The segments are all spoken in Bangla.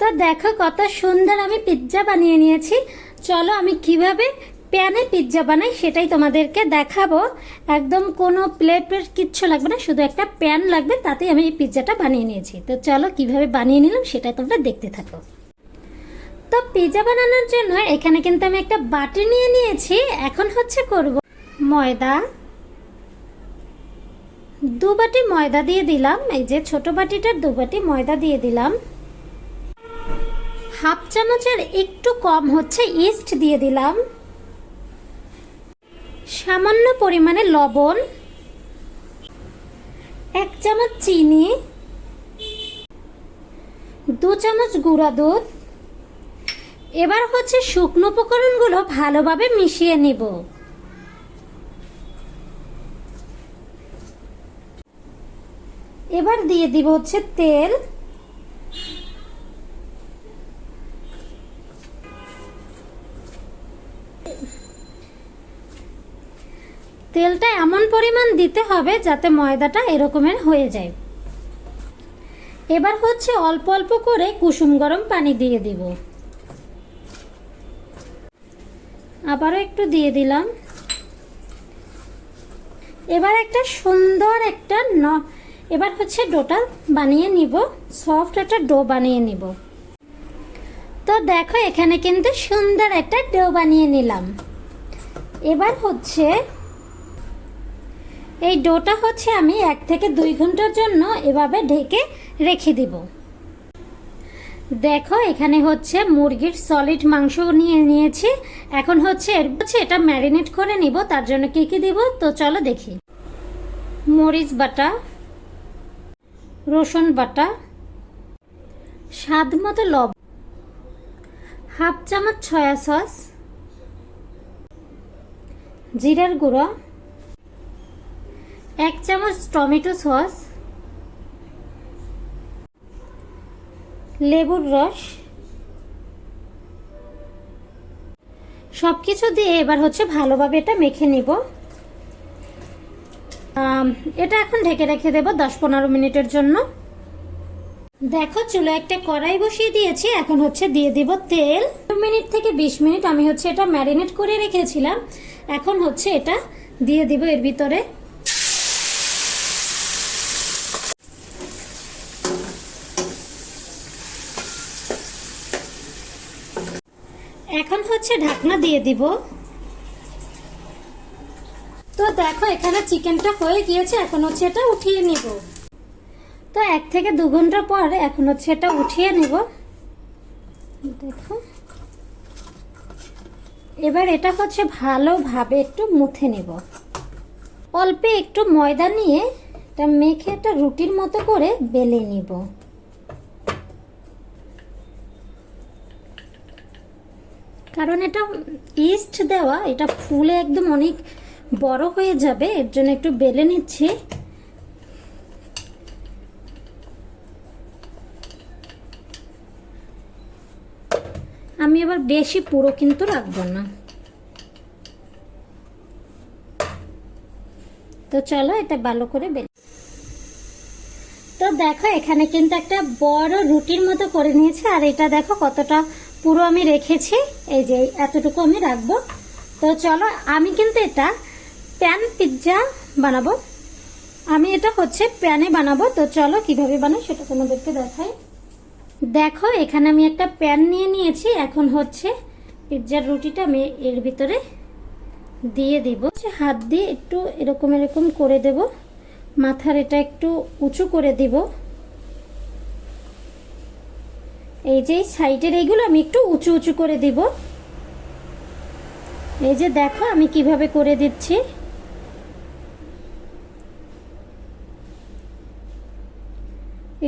তো দেখো কত সুন্দর আমি পিৎজা বানিয়ে নিয়েছি। চলো আমি কিভাবে প্যানে পিৎজা বানাই সেটাই তোমাদেরকে দেখাবো। একদম কোনো প্লেটের কিচ্ছু লাগবে না, শুধু একটা প্যান লাগবে, তাতেই আমি এই পিৎজাটা বানিয়ে নিয়েছি। তো চলো কিভাবে বানিয়ে নিলাম সেটা তোমরা দেখতে থাকো। তো পিৎজা বানানোর জন্য এখানে কিন্তু আমি একটা বাটি নিয়ে নিয়েছি। এখন হচ্ছে করব ময়দা, 2 বাটি ময়দা দিয়ে দিলাম। এই যে ছোট বাটিটার 2 বাটি ময়দা দিয়ে দিলাম। হাফ চামচের একটু কম হচ্ছে ইস্ট দিয়ে দিলাম। সামান্য পরিমাণে লবণ, 1 চামচ চিনি, 2 চামচ গুঁড়া দুধ। এবার হচ্ছে শুকনো উপকরণগুলো ভালোভাবে মিশিয়ে নিব। এবার দিয়ে দিব হচ্ছে তেল, তেলটা এমন পরিমাণ দিতে হবে যাতে ময়দাটা এরকমের হয়ে যায়। এবার হচ্ছে অল্প অল্প করে কুসুম গরম পানি দিয়ে দিব। আবারও একটু দিয়ে দিলাম। এবার একটা সুন্দর একটা এবার হচ্ছে ডোটা বানিয়ে নিব, সফট একটা ডো বানিয়ে নিব। তো দেখো এখানে কিন্তু সুন্দর একটা ডো বানিয়ে নিলাম। এবার হচ্ছে এই ডোটা হচ্ছে আমি 1 থেকে 2 ঘন্টার জন্য এভাবে ঢেকে রেখে দিব। দেখো এখানে হচ্ছে মুরগির সলিড মাংস নিয়ে নিয়েছি। এখন হচ্ছে এটা ম্যারিনেট করে নিব। তার জন্য কি কি দিব তো চলো দেখি। মরিচ বাটা, রসুন বাটা, স্বাদ মতো লবণ, হাফ চামচ সয়া সস, জিরার গুঁড়ো, 1 চামচ টমেটো সস, লেবুর রস, সবকিছু দিয়ে এবার হচ্ছে ভালোভাবে এটা মেখে নিব। এটা এখন ঢেকে রেখে দেব 10-15 মিনিটের জন্য। দেখো চুলো একটা কড়াই বসিয়ে দিয়েছি। এখন হচ্ছে দিয়ে দিব তেল। 2 মিনিট থেকে 20 মিনিট আমি হচ্ছে এটা ম্যারিনেট করে রেখেছিলাম। এখন হচ্ছে এটা দিয়ে দিব এর ভিতরে। এখন হচ্ছে ঢাকনা দিয়ে দিব। তো দেখো এখানে চিকেনটা হয়ে গিয়েছে। এখন হচ্ছে এটা উঠিয়ে নিব। তো 1 থেকে 2 ঘন্টা পর এখন হচ্ছে এটা উঠিয়ে নিব। দেখো এবার এটা হচ্ছে ভালোভাবে একটু মুথে নিব। অল্প একটু ময়দা নিয়ে এটা মেখে একটা রুটির মতো করে বেলে নিব। কারণ এটা ইস্ট দেওয়া, এটা ফুলে একদম অনেক বড় হয়ে যাবে, এর জন্য একটু বেলে নিচ্ছি। আমি আবার বেশি পুরো কিন্তু রাখবো না। তো চলো এটা ভালো করে বেলে। তো দেখো এখানে কিন্তু একটা বড় রুটির মতো করে নিয়েছি। আর এটা দেখো কতটা পুরো আমি রেখেছি। এই যে এতটুকু আমি রাখবো। তো চলো আমি কিন্তু এটা প্যান পিৎজা বানাবো। আমি এটা হচ্ছে প্যানে বানাবো। তো চলো কিভাবে বানাই সেটা তোমাদেরকে দেখাই। দেখো এখানে আমি একটা প্যান নিয়ে নিয়েছি। এখন হচ্ছে পিৎজার রুটিটা আমি এর ভিতরে দিয়ে দিব। হাত দিয়ে একটু এরকম এরকম করে দেব। মাথার এটা একটু উঁচু করে দিব। এই যে সাইডের এইগুলো আমি একটু উঁচু উঁচু করে দিব। এই যে দেখো আমি কিভাবে করে দিচ্ছি।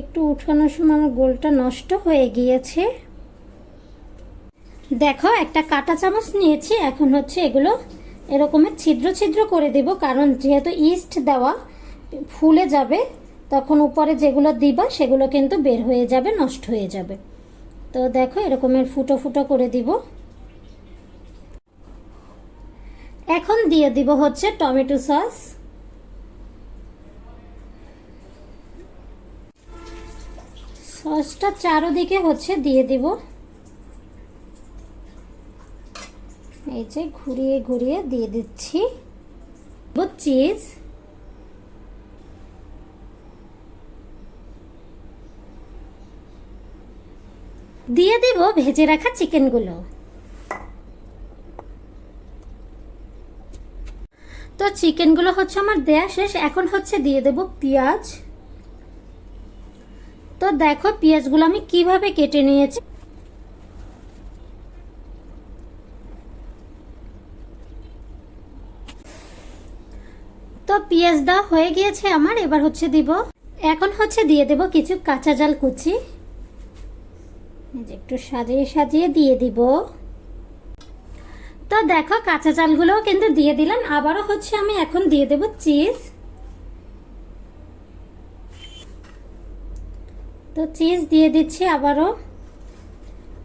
একটু উঠানোর সময় আমার গোলটা নষ্ট হয়ে গিয়েছে। দেখো একটা কাঁটা চামচ নিয়েছি। এখন হচ্ছে এগুলো এরকমের ছিদ্র ছিদ্র করে দেব। কারণ যেহেতু ইস্ট দেওয়া ফুলে যাবে, তখন উপরে যেগুলো দিবা সেগুলো কিন্তু বের হয়ে যাবে, নষ্ট হয়ে যাবে। তো দেখো এরকমের ফুটো ফুটো করে দিব। এখন দিয়ে দিব হচ্ছে টমেটো সস, সসটা চারদিকে হচ্ছে দিয়ে দিব, এই যে ঘুরিয়ে ঘুরিয়ে দিয়ে দিচ্ছি চিজ, দিয়ে দিব ভেজে রাখা চিকেনগুলো। তো চিকেনগুলো হচ্ছে আমার দেয়া শেষ, এখন হচ্ছে দিয়ে দেব পেঁয়াজ। তো দেখো পেঁয়াজগুলো আমি কিভাবে কেটে নিয়েছি। তো পেঁয়াজ দেওয়া হয়ে গিয়েছে আমার, এবার হচ্ছে দিব, এখন হচ্ছে দিয়ে দেব কিছু কাঁচা জাল কুচি, একটু সাজিয়ে সাজিয়ে দিয়ে দিব। তো দেখো কাঁচা চালগুলোও কিন্তু দিয়ে দিলাম। আবারও হচ্ছে আমি এখন দিয়ে দেব চিজ। তো চিজ দিয়ে দিচ্ছি আবারও,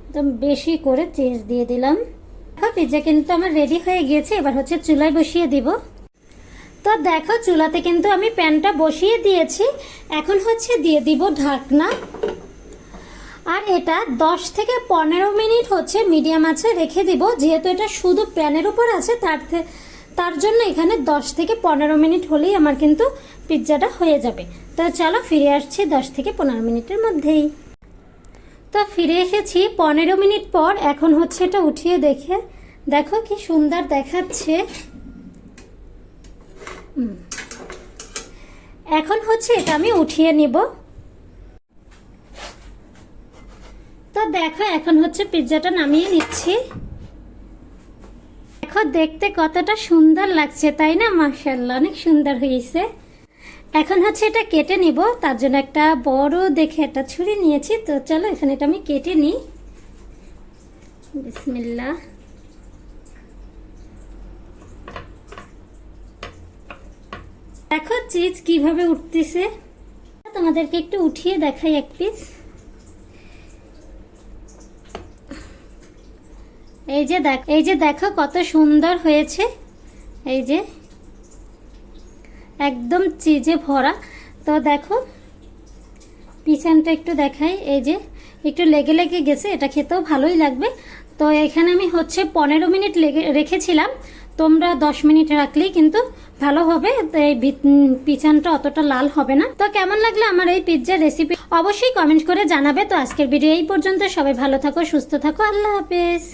একদম বেশি করে চিজ দিয়ে দিলাম। পিৎজা কিন্তু আমার রেডি হয়ে গিয়েছে, এবার হচ্ছে চুলায় বসিয়ে দিব। তো দেখো চুলাতে কিন্তু আমি প্যানটা বসিয়ে দিয়েছি, এখন হচ্ছে দিয়ে দিব ঢাকনা। আর এটা 10 থেকে 15 মিনিট হচ্ছে মিডিয়াম আঁচে রেখে দিব, যেহেতু এটা শুধু প্যানের উপর আছে তার জন্য এখানে 10 থেকে 15 মিনিট হলেই আমার কিন্তু পিৎজাটা হয়ে যাবে। তো চলো ফিরে আসছি 10 থেকে 15 মিনিটের মধ্যেই। তো ফিরে এসেছি 15 মিনিট পর। এখন হচ্ছে এটা উঠিয়ে দেখো কি সুন্দর দেখাচ্ছে। এখন হচ্ছে এটা আমি উঠিয়ে নিব। তো দেখো এখন হচ্ছে পিৎজাটা নামিয়ে নিচ্ছি। দেখো দেখতে কতটা সুন্দর লাগছে, তাই না? মাশাআল্লাহ, অনেক সুন্দর হয়েছে। এখন হচ্ছে এটা কেটে নিব, তার জন্য একটা বড় দেখে একটা ছুরি নিয়েছি। তো চলো এখানে এটা আমি কেটে নিই। বিসমিল্লাহ। দেখো চিজ কিভাবে উঠতেছে, তোমাদেরকে একটু উঠিয়ে দেখাই এক পিস। এই যে দেখো কত সুন্দর হয়েছে, এই যে একদম চিজে ভরা। তো দেখো পিছনটা একটু দেখাই, এই যে একটু লেগে লেগে গেছে, এটা খেতেও ভালোই লাগবে। তো এখানে আমি হচ্ছে 15 মিনিট রেখেছিলাম, তোমরা 10 মিনিট রাখলেই কিন্তু ভালো হবে, এই পিছনটা অতটা লাল হবে না। তো কেমন লাগলো আমার এই পিৎজা রেসিপি অবশ্যই কমেন্ট করে জানাবে। তো আজকের ভিডিও এই পর্যন্ত, সবাই ভালো থাকো, সুস্থ থাকো, আল্লাহ হাফেজ।